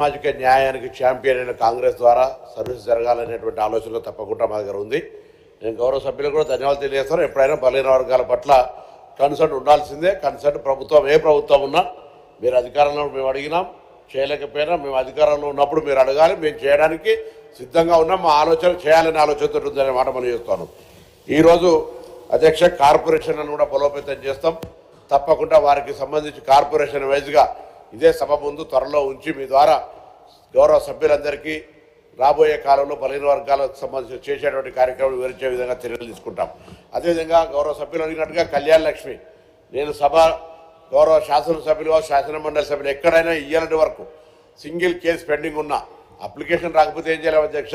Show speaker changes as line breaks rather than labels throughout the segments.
సామాజిక న్యాయానికి ఛాంపియన్ అయిన కాంగ్రెస్ ద్వారా సర్వీస్ జరగాలనేటువంటి ఆలోచన తప్పకుండా మా దగ్గర ఉంది. నేను గౌరవ సభ్యులకు కూడా ధన్యవాదాలు తెలియజేస్తాను. ఎప్పుడైనా బలహీన వర్గాల పట్ల కన్సర్న్ ఉండాల్సిందే. కన్సర్న్ ప్రభుత్వం ఏ ప్రభుత్వం ఉన్నా మీరు అధికారంలో మేము అడిగినాం, చేయలేకపోయినా మేము అధికారంలో ఉన్నప్పుడు మీరు అడగాలి, మేము చేయడానికి సిద్ధంగా ఉన్నాం. మా ఆలోచన చేయాలనే ఆలోచనతో ఉందనే మాట మనం చేస్తాను. ఈరోజు అధ్యక్ష కార్పొరేషన్లను కూడా బలోపేతం చేస్తాం. తప్పకుండా వారికి సంబంధించి కార్పొరేషన్ వైజ్గా ఇదే సభ ముందు త్వరలో ఉంచి మీ ద్వారా గౌరవ సభ్యులందరికీ రాబోయే కాలంలో బలహీన వర్గాలకు సంబంధించి చేసేటువంటి కార్యక్రమం వివరించే విధంగా చర్యలు తీసుకుంటాం. అదేవిధంగా గౌరవ సభ్యులు అడిగినట్టుగా కళ్యాణ లక్ష్మి నేను సభ గౌరవ శాసనసభ్యులు శాసనమండలి సభ్యులు ఎక్కడైనా ఇయ్యాలంటి వరకు సింగిల్ కేసు పెండింగ్ ఉన్న అప్లికేషన్ రాకపోతే ఏం చేయాలి అధ్యక్ష,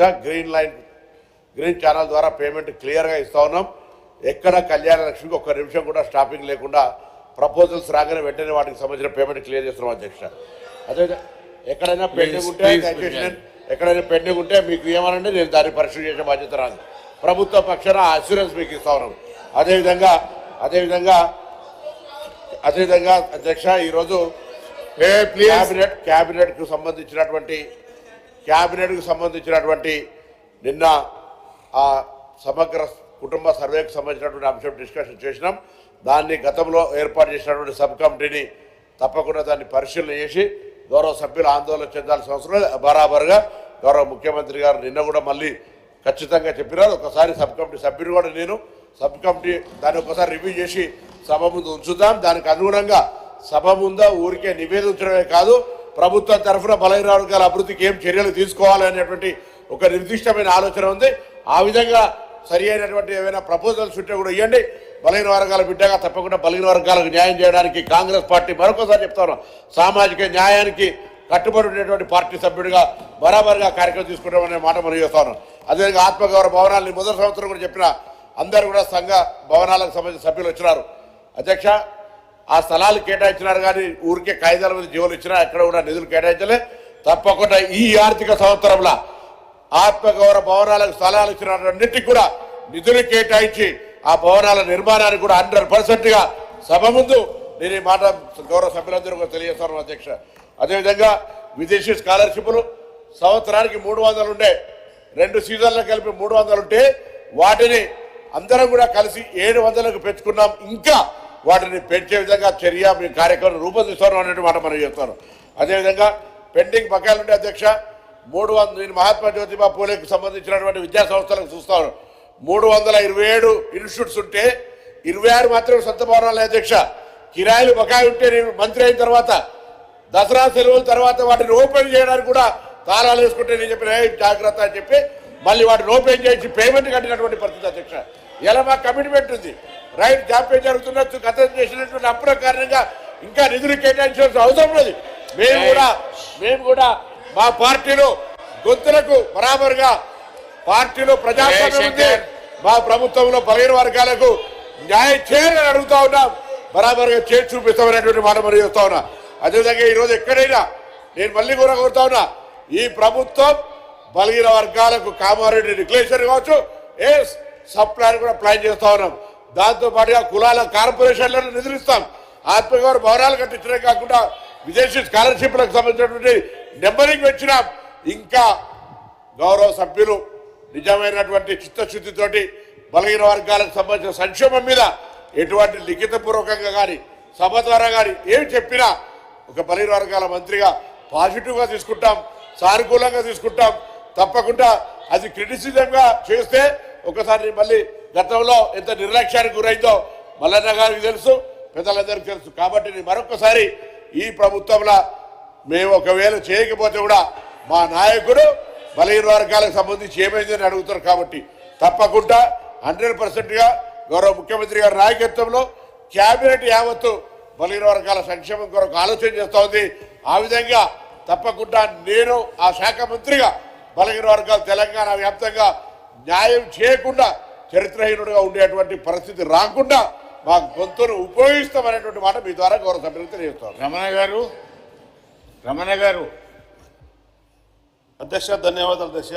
గ్రీన్ ఛానల్ ద్వారా పేమెంట్ క్లియర్గా ఇస్తూ ఉన్నాం. ఎక్కడ కళ్యాణ లక్ష్మికి ఒక్క నిమిషం కూడా స్టాపింగ్ లేకుండా ప్రపోజల్స్ రాగానే వెంటనే వాటికి సంబంధించిన పేమెంట్ క్లియర్ చేస్తున్నాం అధ్యక్ష. అదే ఎక్కడైనా పెండింగ్ ఉంటే ఎక్కడైనా పెండింగ్ ఉంటే మీకు ఏమనండి, నేను దాన్ని పరిశీలన చేసే బాధ్యత రాదు. ప్రభుత్వ పక్షాన అష్యూరెన్స్ మీకు ఇస్తా ఉన్నాం. అదేవిధంగా అధ్యక్ష ఈరోజు క్యాబినెట్కు సంబంధించినటువంటి నిన్న ఆ సమగ్ర కుటుంబ సర్వేకు సంబంధించినటువంటి అంశం డిస్కషన్ చేసినాం. దాన్ని గతంలో ఏర్పాటు చేసినటువంటి సబ్ కమిటీని తప్పకుండా దాన్ని పరిశీలన చేసి గౌరవ సభ్యులు ఆందోళన చెందాల్సిన అవసరం బరాబరుగా గౌరవ ముఖ్యమంత్రి గారు నిన్న కూడా మళ్ళీ ఖచ్చితంగా చెప్పినారు. ఒకసారి సబ్ కమిటీ సభ్యులు కూడా నేను సబ్ కమిటీ దాన్ని ఒకసారి రివ్యూ చేసి సభ ముందు ఉంచుదాం. దానికి అనుగుణంగా సభ ముందా ఊరికే నివేదించడమే కాదు, ప్రభుత్వం తరఫున బలహీన వర్గాల అభివృద్ధికి ఏం చర్యలు తీసుకోవాలనేటువంటి ఒక నిర్దిష్టమైన ఆలోచన ఉంది. ఆ విధంగా సరి అయినటువంటి ఏమైనా ప్రపోజల్స్ ఉంటే కూడా ఇవ్వండి. బలహీన వర్గాల బిడ్డగా తప్పకుండా బలహీన వర్గాలకు న్యాయం చేయడానికి కాంగ్రెస్ పార్టీ మరొకసారి చెప్తాను, సామాజిక న్యాయానికి కట్టుబడి ఉండేటువంటి పార్టీ సభ్యుడిగా బరాబరుగా కార్యక్రమం తీసుకుంటామనే మాట మనం చేస్తాను. అదేవిధంగా ఆత్మగౌరవ భవనాలని మొదటి సంవత్సరం కూడా చెప్పిన అందరూ కూడా సంఘ భవనాలకు సంబంధించిన సభ్యులు వచ్చినారు. అధ్యక్ష ఆ స్థలాలు కేటాయించినారు కానీ ఊరికే కాగితాల మీద జీవులు ఇచ్చినా ఎక్కడ కూడా నిధులు కేటాయించలే. తప్పకుండా ఈ ఆర్థిక సంవత్సరంలో ఆత్మగౌరవ భవనాలకు స్థలాలు ఇచ్చినన్నింటికి కూడా నిధులు కేటాయించి ఆ భవనాల నిర్మాణానికి కూడా 100%గా సభ ముందు నేను ఈ మాట గౌరవ సభ్యులందరూ కూడా తెలియజేస్తాను అధ్యక్ష. అదేవిధంగా విదేశీ స్కాలర్షిప్లు సంవత్సరానికి 300 ఉండే, 2 సీజన్లకు కలిపి 300 ఉంటే వాటిని అందరం కూడా కలిసి 700కు పెంచుకున్నాం. ఇంకా వాటిని పెంచే విధంగా చర్య మీ కార్యక్రమం రూపొందిస్తాను అనే మాట మనం చెప్తాను. అదేవిధంగా పెండింగ్ బకాయిలు ఉండే అధ్యక్ష 300 నేను మహాత్మా జ్యోతిబా పూలేకి సంబంధించినటువంటి విద్యా సంస్థలకు చూస్తాను. 327 ఇన్స్టిట్యూట్స్ ఉంటే 26 మాత్రమే సొంత భవనాలు అధ్యక్ష. కిరాయిలు బకాయి ఉంటే నేను మంత్రి అయిన తర్వాత దసరా సెలవుల తర్వాత వాటిని ఓపెన్ చేయడానికి కూడా తాళాలు వేసుకుంటే నేను చెప్పిన జాగ్రత్త అని చెప్పి మళ్ళీ వాటిని ఓపెన్ చేసి పేమెంట్ కట్టినటువంటి పరిస్థితి అధ్యక్ష. ఇలా మా కమిట్మెంట్ ఉంది. రైట్ జాప్యం జరుగుతున్నట్టు గతం చేసినటువంటి అప్పుల కారణంగా ఇంకా నిధులు కేటాయించాల్సిన అవసరం లేదు. మేము కూడా మా పార్టీలో గొంతులకు బరాబరుగా పార్టీలో ప్రజాస్వామ్యం ఉంది. మా ప్రభుత్వంలో బలహీన వర్గాలకు న్యాయం చేయాలని అడుగుతా ఉన్నాం. బరాబరుగా చేసి చూపిస్తామనేటువంటి మాట మరి చేస్తా ఉన్నా. అదేవిధంగా ఈరోజు ఎక్కడైనా నేను మళ్ళీ కూడా కోరుతా ఉన్నా, ఈ ప్రభుత్వం బలహీన వర్గాలకు కామారెడ్డి డిక్లరేషన్ కావచ్చు, ఏ సబ్ ప్లాన్ కూడా ప్లాన్ చేస్తా ఉన్నాం. దాంతో పాటుగా కులాల కార్పొరేషన్లను నిధులిస్తాం. ఆత్మగౌరవ భవనాలు కట్టించడమే కాకుండా విదేశీ స్కాలర్షిప్లకు సంబంధించినటువంటి నెంబరింగ్ వచ్చినాం. ఇంకా గౌరవ సభ్యులు నిజమైనటువంటి చిత్తశుద్ధితోటి బలహీన వర్గాలకు సంబంధించిన సంక్షేమం మీద ఎటువంటి లిఖితపూర్వకంగా కానీ సభ ద్వారా కానీ ఏమి చెప్పినా ఒక బలహీన వర్గాల మంత్రిగా పాజిటివ్గా తీసుకుంటాం, సానుకూలంగా తీసుకుంటాం. తప్పకుండా అది క్రిటిసిజంగా చేస్తే ఒకసారి మళ్ళీ గతంలో ఎంత నిర్లక్ష్యానికి గురైందో మల్లన్న గారికి తెలుసు, పెద్దలందరికీ తెలుసు. కాబట్టి నేను మరొకసారి ఈ ప్రభుత్వంలో మేము ఒకవేళ చేయకపోతే కూడా మా నాయకుడు బలహీన వర్గాలకు సంబంధించి ఏమైందని అడుగుతారు. కాబట్టి తప్పకుండా 100%గా గౌరవ ముఖ్యమంత్రి గారి నాయకత్వంలో క్యాబినెట్ యావత్తు బలహీన వర్గాల సంక్షేమం కొరకు ఆలోచన చేస్తూ ఉంది. ఆ విధంగా తప్పకుండా నేను ఆ శాఖ మంత్రిగా బలహీన వర్గాలు తెలంగాణ వ్యాప్తంగా న్యాయం చేయకుండా చరిత్రహీనుడిగా ఉండేటువంటి పరిస్థితి రాకుండా మా గొంతును ఉపయోగిస్తామనేటువంటి మాట మీ ద్వారా గౌరవ సభ్యులకు తెలియజేస్తాను.
రమణ గారు అధ్యక్ష ధన్యవాదాలు అధ్యక్ష.